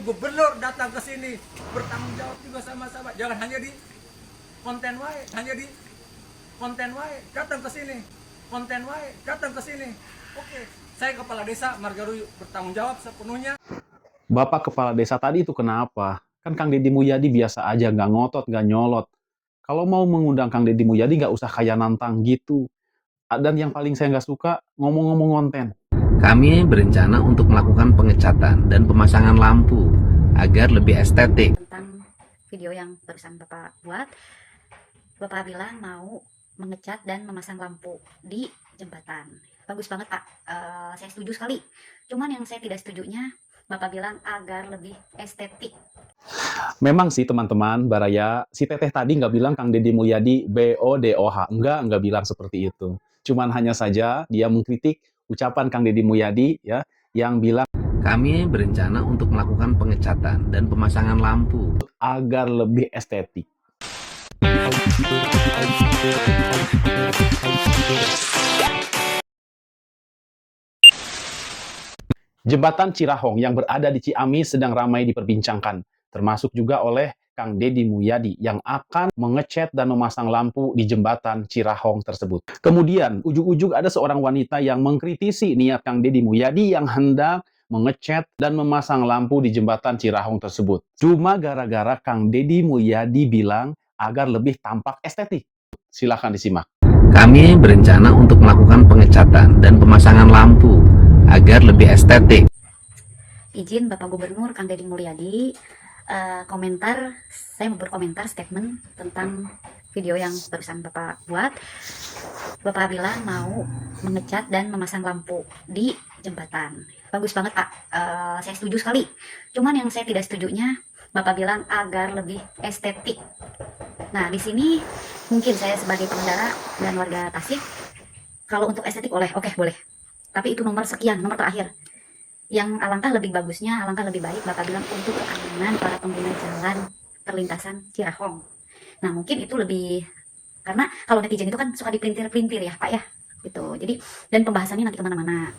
Gubernur datang ke sini bertanggung jawab juga sama-sama. Jangan hanya di konten wae, datang ke sini. Oke, saya kepala desa Margaruyu bertanggung jawab sepenuhnya. Bapak kepala desa tadi itu kenapa? Kan Kang Deddy Mulyadi biasa aja, nggak ngotot, nggak nyolot. Kalau mau mengundang Kang Deddy Mulyadi nggak usah kayak nantang gitu. Dan yang paling saya nggak suka, ngomong-ngomong konten. Kami berencana untuk melakukan pengecatan dan pemasangan lampu agar lebih estetik. Tentang video yang barusan Bapak buat, Bapak bilang mau mengecat dan memasang lampu di jembatan. Bagus banget Pak, saya setuju sekali. Cuman yang saya tidak setujunya, Bapak bilang agar lebih estetik. Memang sih teman-teman, Baraya, si Teteh tadi nggak bilang Kang Deddy Mulyadi BODOH. Nggak bilang seperti itu. Cuman hanya saja dia mengkritik ucapan Kang Deddy Mulyadi ya, yang bilang Kami berencana untuk melakukan pengecatan dan pemasangan lampu agar lebih estetik. Jembatan Cirahong yang berada di Ciamis sedang ramai diperbincangkan, termasuk juga oleh Kang Deddy Mulyadi yang akan mengecat dan memasang lampu di jembatan Cirahong tersebut. Kemudian, ujug-ujug ada seorang wanita yang mengkritisi niat Kang Deddy Mulyadi yang hendak mengecat dan memasang lampu di jembatan Cirahong tersebut. Cuma gara-gara Kang Deddy Mulyadi bilang agar lebih tampak estetik. Silahkan disimak. Kami berencana untuk melakukan pengecatan dan pemasangan lampu agar lebih estetik. Izin Bapak Gubernur Kang Deddy Mulyadi, saya mau berkomentar statement tentang video yang barusan Bapak buat. Bapak bilang mau mengecat dan memasang lampu di jembatan. Bagus banget Pak, saya setuju sekali. Cuman yang saya tidak setujunya, Bapak bilang agar lebih estetik. Nah, di sini mungkin saya sebagai pengendara dan warga Tasik, kalau untuk estetik oke boleh. Tapi itu nomor sekian, nomor terakhir. Yang alangkah lebih bagusnya, alangkah lebih baik Bapak bilang untuk keamanan para pengguna jalan perlintasan Cirahong. Nah, mungkin itu lebih, karena kalau netizen itu kan suka dipelintir-pelintir ya Pak ya, gitu. Jadi, dan pembahasannya nanti kemana-mana.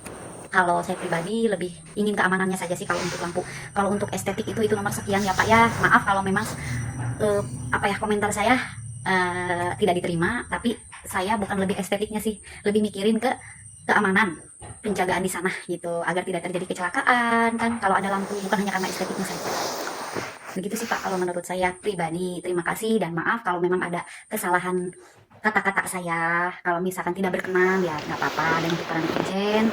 Kalau saya pribadi lebih ingin keamanannya saja sih kalau untuk lampu. Kalau untuk estetik itu nomor sekian ya Pak ya. Maaf kalau memang komentar saya tidak diterima, tapi saya bukan lebih estetiknya sih, lebih mikirin ke keamanan, penjagaan di sana gitu, agar tidak terjadi kecelakaan kan kalau ada lampu, bukan hanya karena estetiknya saja. Begitu sih Pak kalau menurut saya pribadi. Terima kasih dan maaf kalau memang ada kesalahan kata-kata saya. Kalau misalkan tidak berkenan ya nggak apa-apa. Dan untuk para netizen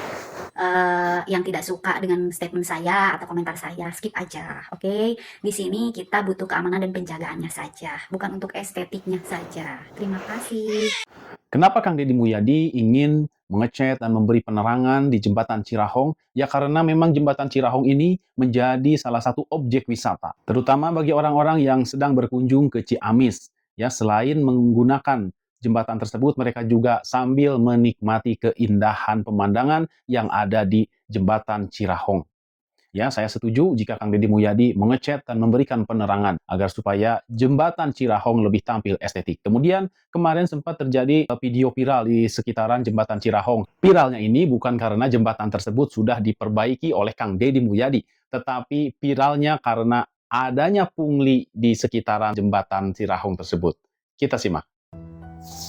yang tidak suka dengan statement saya atau komentar saya, skip aja, oke? Di sini kita butuh keamanan dan penjagaannya saja, bukan untuk estetiknya saja. Terima kasih. Kenapa Kang Deddy Mulyadi ingin mengecat dan memberi penerangan di jembatan Cirahong? Ya karena memang jembatan Cirahong ini menjadi salah satu objek wisata, terutama bagi orang-orang yang sedang berkunjung ke Ciamis. Ya, selain menggunakan jembatan tersebut, mereka juga sambil menikmati keindahan pemandangan yang ada di jembatan Cirahong. Ya, saya setuju jika Kang Deddy Mulyadi mengecat dan memberikan penerangan agar supaya jembatan Cirahong lebih tampil estetik. Kemudian kemarin sempat terjadi video viral di sekitaran jembatan Cirahong. Viralnya ini bukan karena jembatan tersebut sudah diperbaiki oleh Kang Deddy Mulyadi, tetapi viralnya karena adanya pungli di sekitaran jembatan Cirahong tersebut. Kita simak.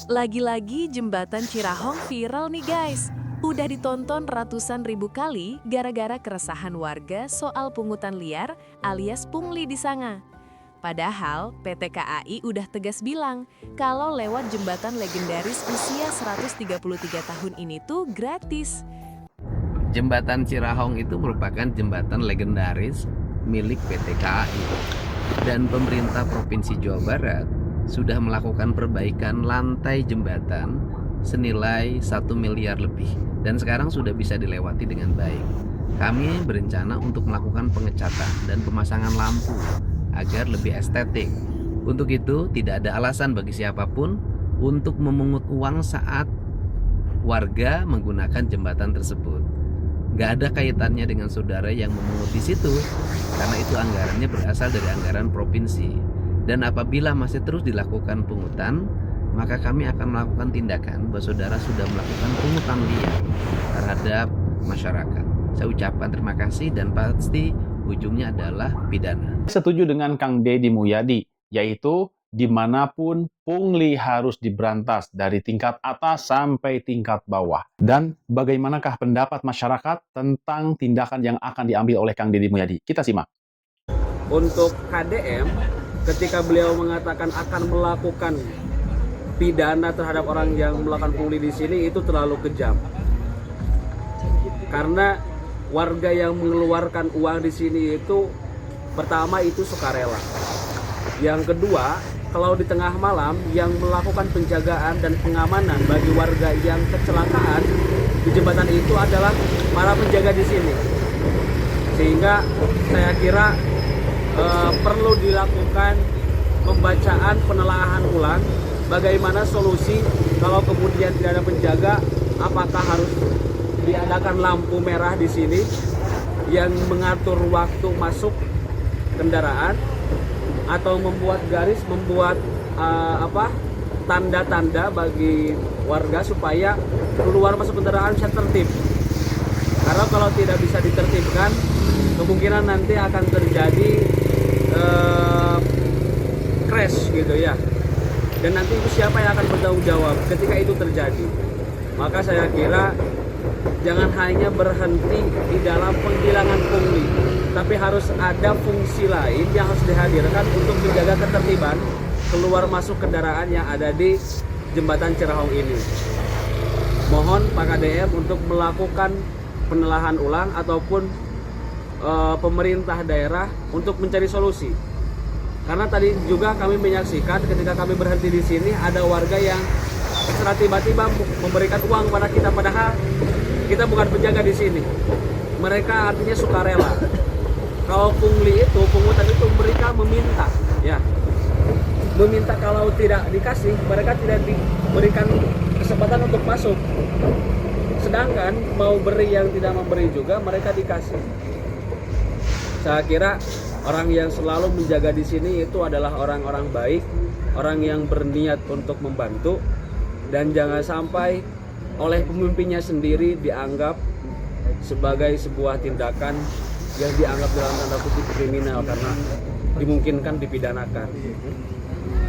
Lagi-lagi jembatan Cirahong viral nih guys. Udah ditonton ratusan ribu kali gara-gara keresahan warga soal pungutan liar alias pungli di sana. Padahal PT KAI udah tegas bilang kalau lewat jembatan legendaris usia 133 tahun ini tuh gratis. Jembatan Cirahong itu merupakan jembatan legendaris milik PT KAI. Dan pemerintah Provinsi Jawa Barat sudah melakukan perbaikan lantai jembatan senilai 1 miliar lebih dan sekarang sudah bisa dilewati dengan baik. Kami berencana untuk melakukan pengecatan dan pemasangan lampu agar lebih estetik. Untuk itu tidak ada alasan bagi siapapun untuk memungut uang saat warga menggunakan jembatan tersebut. Gak ada kaitannya dengan saudara yang memungut di situ, karena itu anggarannya berasal dari anggaran provinsi. Dan apabila masih terus dilakukan pungutan, maka kami akan melakukan tindakan bahwa saudara sudah melakukan pungutan liar terhadap masyarakat. Saya ucapkan terima kasih dan pasti ujungnya adalah pidana. Setuju dengan Kang Deddy Mulyadi, yaitu dimanapun pungli harus diberantas dari tingkat atas sampai tingkat bawah. Dan bagaimanakah pendapat masyarakat tentang tindakan yang akan diambil oleh Kang Deddy Mulyadi? Kita simak. Untuk KDM, ketika beliau mengatakan akan melakukan pidana terhadap orang yang melakukan pungli di sini, itu terlalu kejam. Karena warga yang mengeluarkan uang di sini itu, pertama itu sukarela. Yang kedua, kalau di tengah malam yang melakukan penjagaan dan pengamanan bagi warga yang kecelakaan di jembatan itu adalah para penjaga di sini. Sehingga saya kira perlu dilakukan pembacaan penelaahan ulang bagaimana solusi kalau kemudian tidak ada penjaga, apakah harus diadakan lampu merah di sini yang mengatur waktu masuk kendaraan, atau membuat garis, membuat tanda-tanda bagi warga supaya keluar masuk kendaraan bisa tertib. Karena kalau tidak bisa ditertibkan, kemungkinan nanti akan terjadi crash gitu ya. Dan nanti itu siapa yang akan bertanggung jawab ketika itu terjadi? Maka saya kira jangan hanya berhenti di dalam penghilangan pungli, tapi harus ada fungsi lain yang harus dihadirkan untuk menjaga ketertiban keluar masuk kendaraan yang ada di jembatan Cirahong ini. Mohon Pak KDM untuk melakukan penelaahan ulang ataupun pemerintah daerah untuk mencari solusi. Karena tadi juga kami menyaksikan ketika kami berhenti di sini ada warga yang secara tiba-tiba memberikan uang kepada kita, padahal kita bukan penjaga di sini. Mereka artinya sukarela. Kalau pungli itu, pungutan itu mereka meminta, ya, meminta. Kalau tidak dikasih, mereka tidak diberikan kesempatan untuk masuk. Sedangkan mau beri yang tidak memberi juga mereka dikasih. Saya kira orang yang selalu menjaga di sini itu adalah orang-orang baik, orang yang berniat untuk membantu, dan jangan sampai oleh pemimpinnya sendiri dianggap sebagai sebuah tindakan yang dianggap dalam tanda kutip kriminal karena dimungkinkan dipidanakan.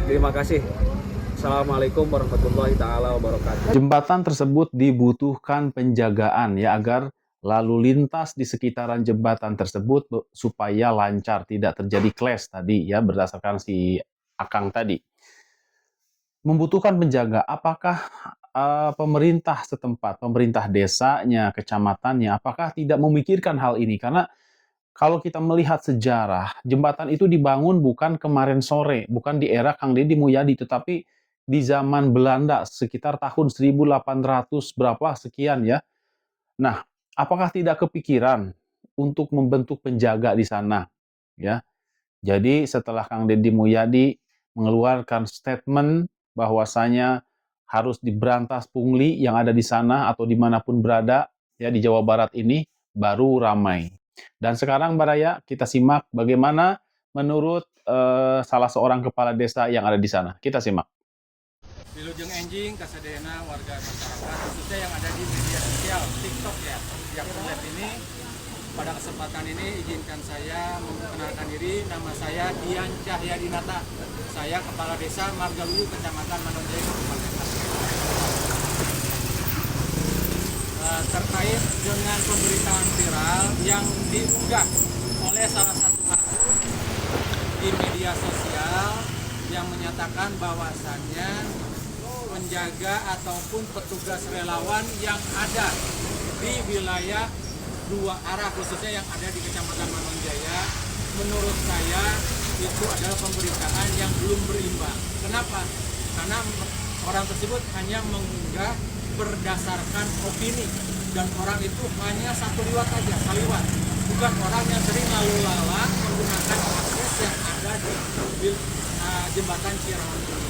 Terima kasih. Assalamualaikum warahmatullahi taala wabarakatuh. Jembatan tersebut dibutuhkan penjagaan ya agar lalu lintas di sekitaran jembatan tersebut supaya lancar, tidak terjadi clash tadi ya, berdasarkan si Akang tadi. Membutuhkan penjaga, apakah pemerintah setempat, pemerintah desanya, kecamatannya, apakah tidak memikirkan hal ini? Karena kalau kita melihat sejarah, jembatan itu dibangun bukan kemarin sore, bukan di era Kang Deddy Mulyadi, tetapi di zaman Belanda sekitar tahun 1800 berapa sekian ya. Nah, apakah tidak kepikiran untuk membentuk penjaga di sana? Ya, jadi setelah Kang Deddy Mulyadi mengeluarkan statement bahwasanya harus diberantas pungli yang ada di sana atau dimanapun berada ya di Jawa Barat ini, baru ramai. Dan sekarang Baraya, kita simak bagaimana menurut salah seorang kepala desa yang ada di sana. Kita simak. Wilujeng enjing kasadayana warga masyarakat khususnya yang ada di media sosial TikTok ya, yang terlihat ini. Pada kesempatan ini izinkan saya memperkenalkan diri. Nama saya Dian Cahyadinata. Saya Kepala Desa Margaluyu, Kecamatan Manonjaya, Kabupaten Tasik. Terkait dengan pemberitaan viral yang diunggah oleh salah satu akun di media sosial yang menyatakan bahwasannya penjaga ataupun petugas relawan yang ada di wilayah dua arah khususnya yang ada di Kecamatan Manonjaya, menurut saya itu adalah pemberitaan yang belum berimbang. Kenapa? Karena orang tersebut hanya mengunggah berdasarkan opini, dan orang itu hanya satu liwat saja, saliwat, bukan orang yang sering lalu lalang menggunakan akses yang ada di jembatan Cirahong ini.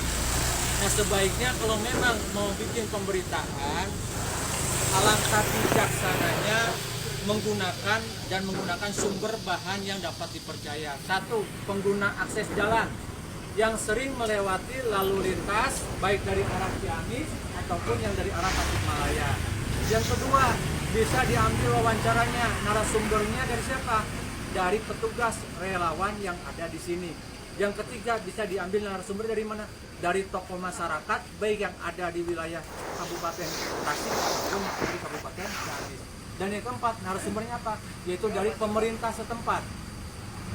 Nah, sebaiknya kalau memang mau bikin pemberitaan, alangkah bijaksananya menggunakan sumber bahan yang dapat dipercaya. Satu, pengguna akses jalan yang sering melewati lalu lintas baik dari arah Ciamis ataupun yang dari arah Tasikmalaya. Yang kedua, bisa diambil wawancaranya, narasumbernya dari siapa? dari petugas relawan yang ada di sini. Yang ketiga, bisa diambil narasumber dari mana? Dari tokoh masyarakat, baik yang ada di wilayah Kabupaten Tasik ataupun di Kabupaten Ciamis. Dan yang keempat, narasumbernya apa? Yaitu dari pemerintah setempat.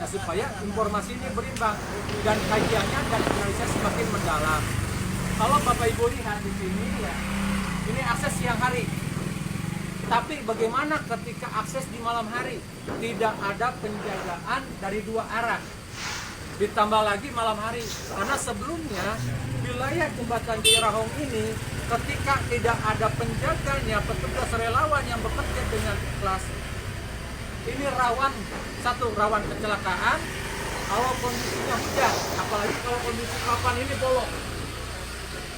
Nah, supaya informasi ini berimbang dan kajiannya dan analisanya semakin mendalam. Kalau Bapak Ibu lihat di sini ya, ini akses siang hari. Tapi bagaimana ketika akses di malam hari? Tidak ada penjagaan dari dua arah. Ditambah lagi malam hari, karena sebelumnya wilayah jembatan Cirahong ini ketika tidak ada penjaganya, petugas relawan yang bekerja dengan ikhlas, ini rawan kecelakaan kalau kondisinya hujan, apalagi kalau kondisi papan ini bolong.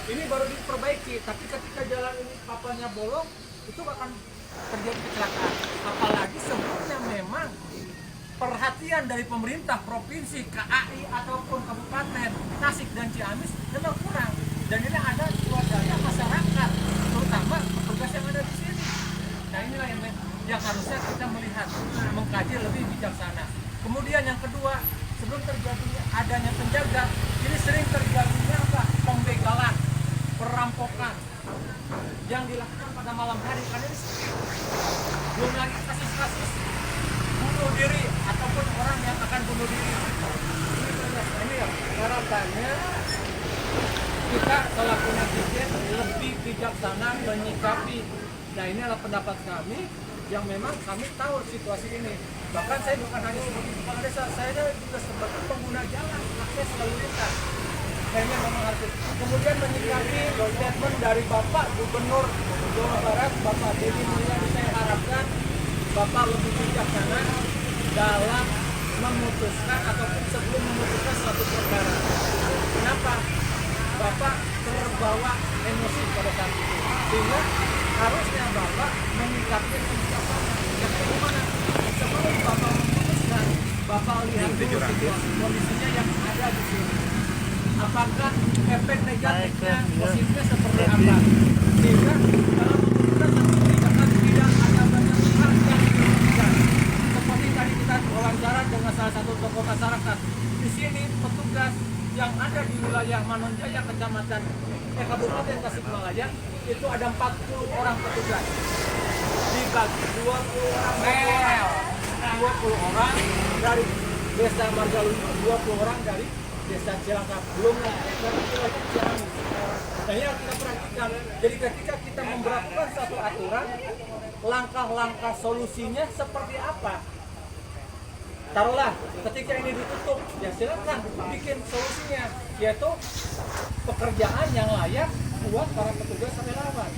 Ini baru diperbaiki, tapi ketika jalan ini papannya bolong, itu akan terjadi kecelakaan. Apalagi sebelumnya memang perhatian dari pemerintah provinsi, KAI ataupun kabupaten Tasik dan Ciamis memang kurang. Dan ini ada swadaya masyarakat, terutama petugas yang ada di sini. Nah, inilah yang harusnya kita melihat, mengkaji lebih bijaksana. Kemudian yang kedua, sebelum terjadi adanya penjaga, ini sering terjadinya apa? Pembegalan, perampokan yang dilakukan pada malam hari. Karena ini belum lagi kasus-kasus bunuh diri ataupun orang yang akan bunuh diri. Ini ya, harapannya kita selaku netizen lebih bijaksana menyikapi. Nah, ini adalah pendapat kami yang memang kami tahu situasi ini. Bahkan saya bukan hanya sebagai kepala desa, saya juga sebagai pengguna jalan akses lalu lintas. Kayaknya memang harus. Kemudian menyikapi statement dari Bapak Gubernur Jawa Barat, Bapak Deddy Mulyadi, saya harapkan Bapak lebih bijaksana dalam memutuskan ataupun sebelum memutuskan suatu perkara. Kenapa? Bapak terbawa emosi pada saat itu, sehingga harusnya Bapak menyikapi bijaksana. Yang bagaimana? Sebelum Bapak memutuskan, Bapak lihat dulu situasi kondisinya yang ada di sini. Apakah efek negatifnya, positifnya seperti apa? Sehingga dalam memutuskan satu kebijakan tidak ada banyak hal yang dirugikan. Seperti tadi kita wawancara dengan salah satu tokoh masyarakat. Di sini petugas yang ada di wilayah Manonjaya, Kecamatan Kabupaten Tasikmalaya, itu ada 40 orang petugas. Dibagi 20 orang dari Desa Margalunyu, 20 orang dari Desa Cilangkap, belum dari wilayah Ciamis. Nah, ini harus kita perhatikan. Jadi ketika kita memberlakukan satu aturan, langkah-langkah solusinya seperti apa? Taruhlah ketika ini ditutup, ya silakan bikin solusinya, yaitu pekerjaan yang layak buat para petugas relawan.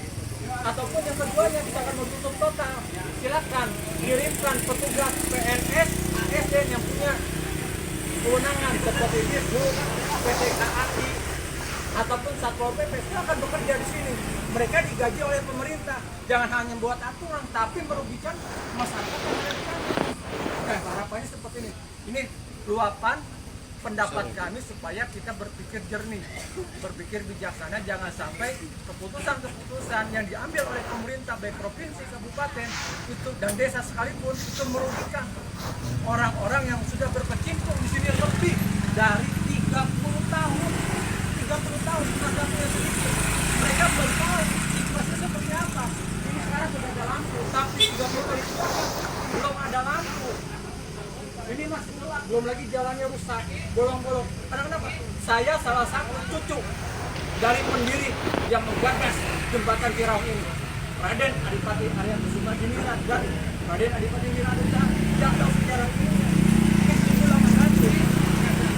Ataupun yang keduanya, misalkan mau tutup total, silakan kirimkan petugas PNS, ASN yang punya kewenangan seperti itu, PT KAI ataupun Satpol PP, silakan bekerja di sini. Mereka digaji oleh pemerintah. Jangan hanya buat aturan, tapi merugikan masyarakat yang ada di sana. Nah, harapannya seperti ini. Ini luapan pendapat kami supaya kita berpikir jernih, berpikir bijaksana. Jangan sampai keputusan-keputusan yang diambil oleh pemerintah, baik provinsi, kabupaten, itu dan desa sekalipun, itu merugikan orang-orang yang sudah berkecimpung di sini lebih dari 30 tahun. 30 tahun masyarakatnya sedikit. Mereka belum tahu situasinya seperti apa. Ini sekarang sudah ada lampu, tapi 30 tahun itu belum ada lampu. Ini masih gelap, belum lagi jalannya rusak, bolong-bolong. Karena kenapa? Saya salah satu cucu dari pendiri yang menggagas jembatan Cirahong ini, Raden Adipati Arya Kusuma Diningrat dan Raden Adipati Diningrat yang tahu sejarah ini. Itu lama nanti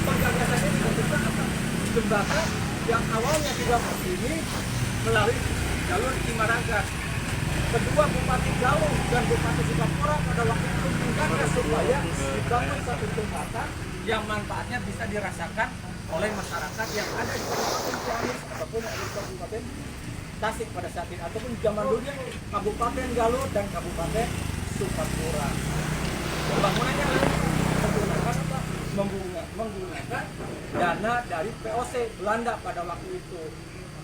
penggagasannya dibentukkan apa? Jembatan yang awalnya tidak bersini melalui jalur Cimaraga. Kedua Bupati Galuh dan Bupati Sukapura pada waktu itu menggagas supaya dibangun satu jembatan yang manfaatnya bisa dirasakan oleh masyarakat yang ada di Kabupaten Ciamis ataupun ada di Kabupaten Tasik pada saat ini, ataupun zaman dulunya Kabupaten Galuh dan Kabupaten Sukapura. Pembangunannya menggunakan apa? Menggunakan dana dari POC Belanda pada waktu itu.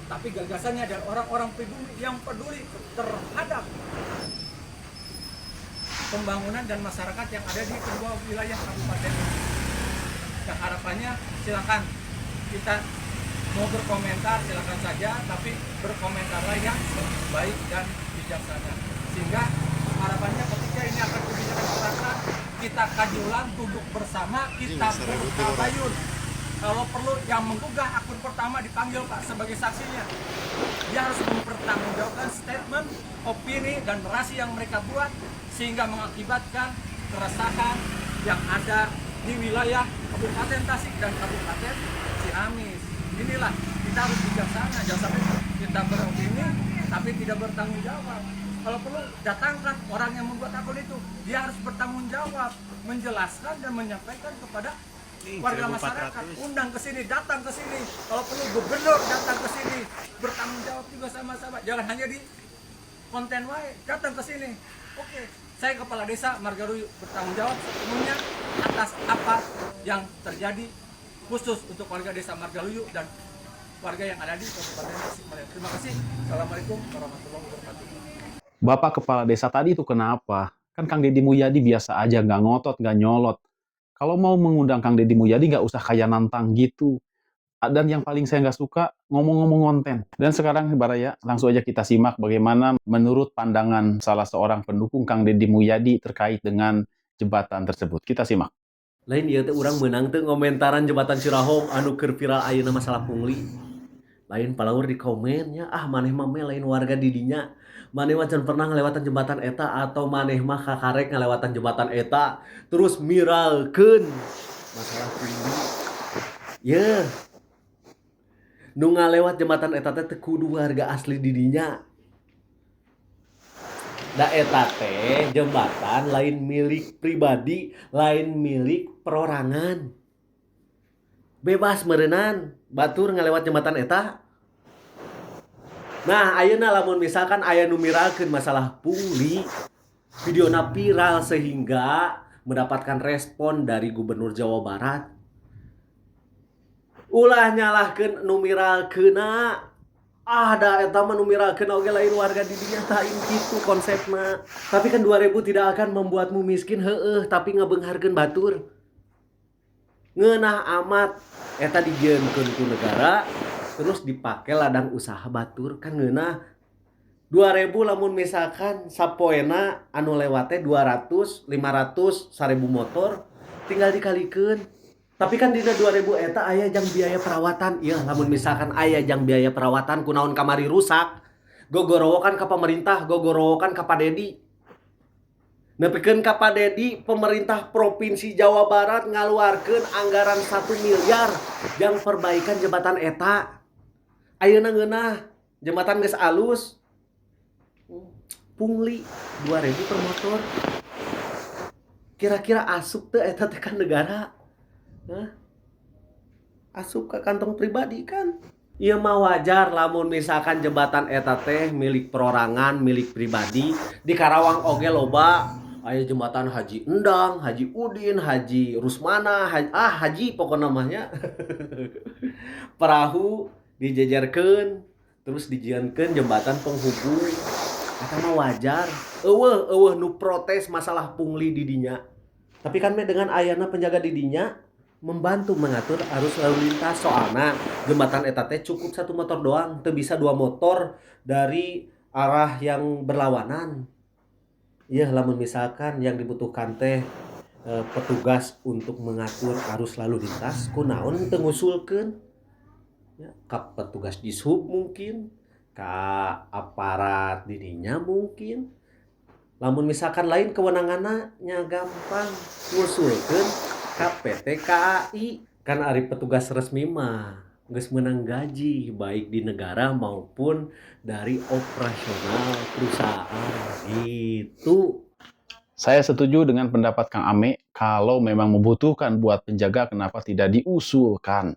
Tapi gagasannya dari orang-orang pribumi yang peduli terhadap pembangunan dan masyarakat yang ada di kedua wilayah kabupaten ini. Nah, harapannya silakan kita mau berkomentar silakan saja, tapi berkomentarlah yang baik dan bijaksana. Sehingga harapannya ketika ini akan kebijakan diterapkan, kita kaji ulang, duduk bersama, kita bertabayun. Kalau perlu yang menggugah akun pertama dipanggil Pak sebagai saksinya. Dia harus mempertanggungjawabkan statement, opini, dan narasi yang mereka buat sehingga mengakibatkan keresahan yang ada di wilayah Kabupaten Tasik dan Kabupaten Ciamis. Inilah kita harus bijaksana, jangan sampai kita beropini tapi tidak bertanggung jawab. Kalau perlu datangkan orang yang membuat akun itu, dia harus bertanggung jawab, menjelaskan dan menyampaikan kepada warga masyarakat, undang ke sini, datang ke sini. Kalau perlu gubernur datang ke sini, bertanggung jawab juga sama-sama. Jangan hanya di konten wae, datang ke sini. Oke, saya kepala desa Margaruyu bertanggung jawab sepenuhnya atas apa yang terjadi khusus untuk warga desa Margaruyu dan warga yang ada di Kabupaten Tasikmalaya. Terima kasih. Assalamualaikum warahmatullahi wabarakatuh. Bapak kepala desa tadi itu kenapa? Kan Kang Deddy Mulyadi biasa aja, nggak ngotot, nggak nyolot. Kalau mau mengundang Kang Deddy Mulyadi nggak usah kayak nantang gitu. Dan yang paling saya nggak suka, ngomong-ngomong konten. Dan sekarang Baraya, langsung aja kita simak bagaimana menurut pandangan salah seorang pendukung Kang Deddy Mulyadi terkait dengan jembatan tersebut. Kita simak. Lain ieu teh urang meunang teu ngomentaran jembatan Cirahong anu keur viral ayeuna masalah pungli. Lain palaur di komennya, maneh mah lain warga di dinya. Maneh mah can pernah ngalewatan jembatan eta atau maneh mah kakarek ngalewatan jembatan eta terus miralkeun masalah pungli. Ye. Nu ngalewat jembatan eta teh kudu warga asli di dinya. Da eta teh jembatan lain milik pribadi, lain milik perorangan. Bebas meureunnan batur ngalewat jembatan eta. Nah, ayeuna lamun misalkan aya nu miralkeun masalah pungli, videona viral sehingga mendapatkan respon dari Gubernur Jawa Barat. Ulah nyalahkeun nu miralkeunna. Da eta mah nu miralkeun oge lain warga di dinya tain kitu konsepna. Tapi kan 2000 tidak akan membuatmu miskin, tapi ngabeungharkeun batur. Ngeunah amat eta dijieunkeun ku negara terus dipake ladang usaha batur kan ngeunah. 2000 lamun misalkan sapoena anu lewat teh 200, 500, 1000 motor tinggal dikalikeun. Tapi kan dina 2000 eta aya jang biaya perawatan. Iya, lamun misalkan aya jang biaya perawatan kunaon kamari rusak, gogorowokan ka pemerintah, gogorowokan ka Pak Dedi. Nepikeun ka Pak Dedi, pemerintah Provinsi Jawa Barat ngaluarkeun anggaran 1 miliar jang perbaikan jembatan eta. Ayeuna ngeunah jembatan geus alus. Pungli 2000 per motor. Kira-kira asup teu eta teh kan negara? Asup ke kantong pribadi kan? Ieu mah wajar lamun misalkan jembatan eta teh milik perorangan, milik pribadi. Di Karawang oge loba aya jembatan Haji Endang, Haji Udin, Haji Rusmana, Haji pokoknya namanya. Perahu dijejerkeun terus dijieunkeun jembatan penghubung. Eta mah wajar. Eueuh nu protes masalah pungli di dinya. Tapi kan dengan ayana penjaga di dinya membantu mengatur arus lalu lintas, soalna jembatan eta teh cukup 1 motor doang, teu bisa 2 motor dari arah yang berlawanan. Iya, lamun misalkan yang dibutuhkan teh petugas untuk mengatur arus lalu lintas, kunaon teu ngusulkeun? Ya, ka petugas dishub mungkin, ka aparat dirinya mungkin. Lamun misalkan lain kewenanganna nya gampang ngusulkeun ka PT KAI. Kan ari petugas resmi mah geus meunang gaji baik di negara maupun dari operasional perusahaan gitu. Saya setuju dengan pendapat Kang Ame, kalau memang membutuhkan buat penjaga, kenapa tidak diusulkan?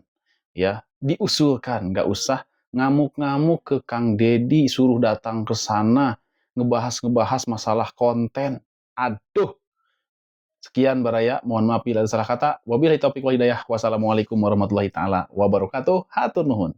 Ya, diusulkan, nggak usah ngamuk-ngamuk ke Kang Deddy, suruh datang ke sana, ngebahas masalah konten. Aduh. Sekian Baraya, mohon maaf bila ada salah kata. Wabillahi taufiq wal hidayah. Wassalamualaikum warahmatullahi taala wabarakatuh. Hatur nuhun.